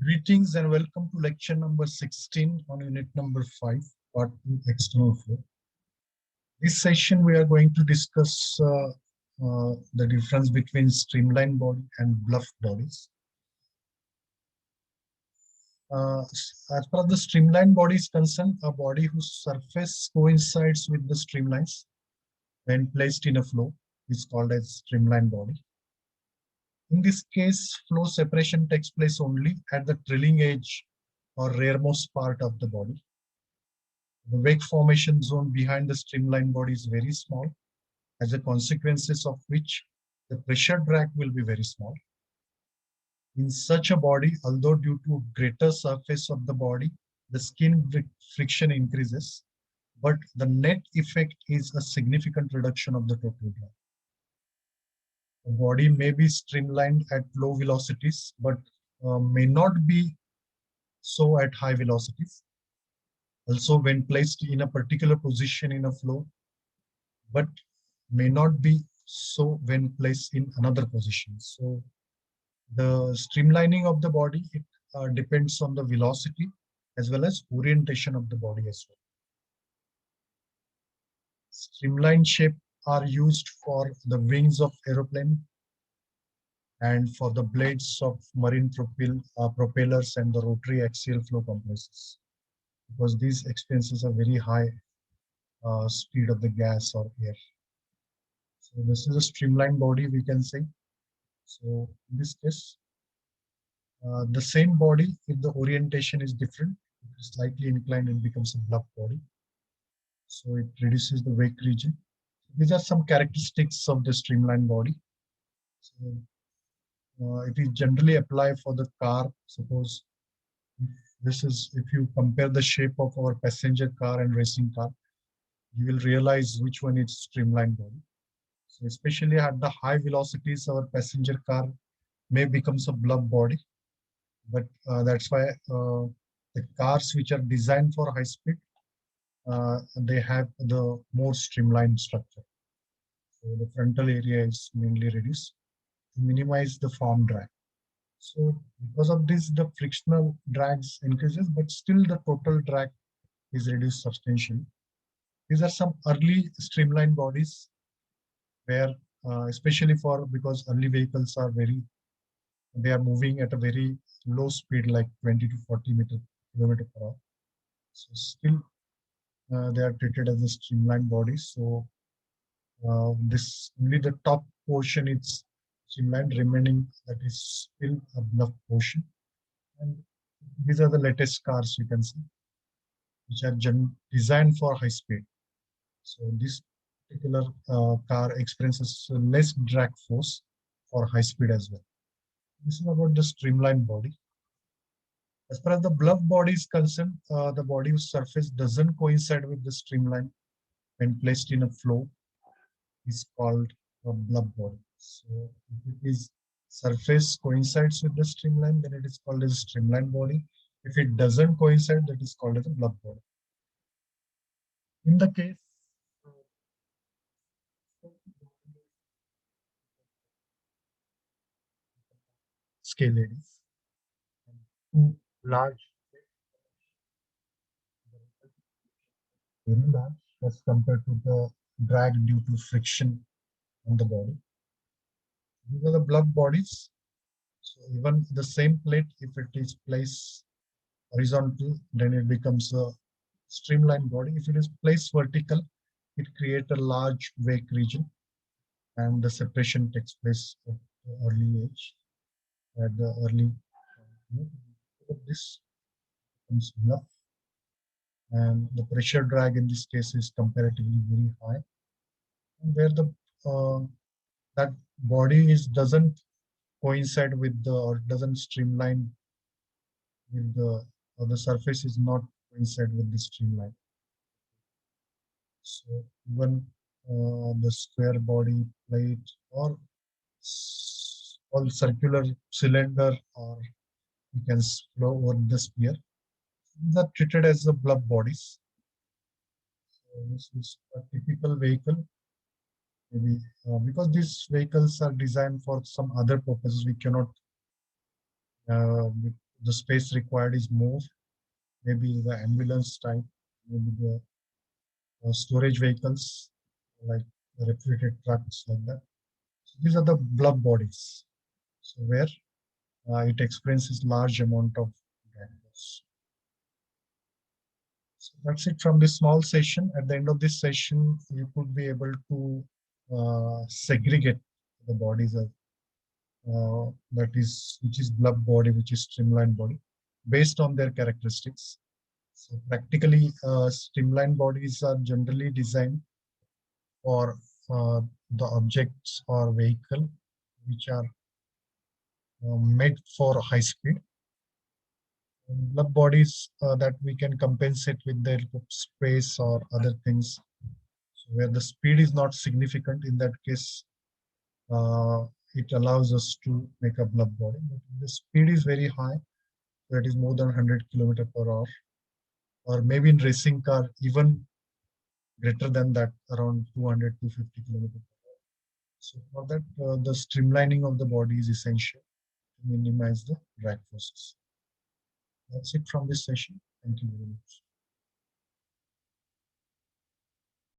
Greetings and welcome to lecture number 16 on unit number 5, part 2, external flow. This session we are going to discuss the difference between streamlined body and bluff bodies. As far as the streamlined body is concerned, a body whose surface coincides with the streamlines when placed in a flow is called as streamlined body. In this case, flow separation takes place only at the trailing edge or rearmost part of the body. The wake formation zone behind the streamlined body is very small, as a consequences of which the pressure drag will be very small. In such a body, although due to greater surface of the body, the skin friction increases, but the net effect is a significant reduction of the total drag. The body may be streamlined at low velocities, but may not be so at high velocities. Also, when placed in a particular position in a flow, but may not be so when placed in another position. So the streamlining of the body, it depends on the velocity as well as orientation of the body as well. Streamlined shape are used for the wings of aeroplane and for the blades of marine propellers and the rotary axial flow compressors, because these experiences are very high speed of the gas or air. So this is a streamlined body, we can say. So in this case, the same body, if the orientation is different, it is slightly inclined, it becomes a bluff body. So it reduces the wake region. These are some characteristics of the streamlined body. So it is generally applied for the car. Suppose if you compare the shape of our passenger car and racing car, you will realize which one is streamlined body. So especially at the high velocities, our passenger car may becomes a bluff body. But that's why the cars which are designed for high speed, they have the more streamlined structure. So the frontal area is mainly reduced to minimize the form drag. So because of this, the frictional drags increases, but still the total drag is reduced substantially. These are some early streamlined bodies where, especially for because early vehicles are they are moving at a very low speed, like 20 to 40 kilometer per hour. So still they are treated as a streamlined body. So this only the top portion is streamlined, remaining that is still a bluff portion. And these are the latest cars you can see, which are designed for high speed. So this particular car experiences less drag force for high speed as well. This is about the streamlined body. As far as the bluff body is concerned, the body's surface doesn't coincide with the streamline when placed in a flow is called a bluff body. So if it is surface coincides with the streamline, then it is called as a streamlined body. If it doesn't coincide, that is called as a bluff body. In the case scale ladies, two large, very large as compared to the drag due to friction on the body. These are the bluff bodies. So even the same plate, if it is placed horizontal, then it becomes a streamlined body. If it is placed vertical, it creates a large wake region, and the separation takes place at the early age. At the early, this becomes bluff, and the pressure drag in this case is comparatively very high. And where the that body is doesn't coincide with the or doesn't streamline with the or the surface is not coincide with the streamline. So even the square body plate or all circular cylinder, or you can flow over the sphere, these are treated as the bluff bodies. So this is a typical vehicle. Maybe because these vehicles are designed for some other purposes, we cannot The space required is more, maybe the ambulance type, maybe the storage vehicles like refrigerated trucks like that. So these are the blob bodies. So where it experiences large amount of drag force. So that's it from this small session. At the end of this session, you could be able to segregate the bodies of that is which is blob body, which is streamlined body, based on their characteristics. So practically, streamlined bodies are generally designed for the objects or vehicle which are made for high speed. Blob bodies that we can compensate with the help of space or other things. So where the speed is not significant, in that case, uh, it allows us to make a blob body. But if the speed is very high, that is more than 100 km/h, or maybe in racing car, even greater than that, around 200 to 50 km/h. So for that, the streamlining of the body is essential to minimize the drag forces. That's it from this session. Thank you very much.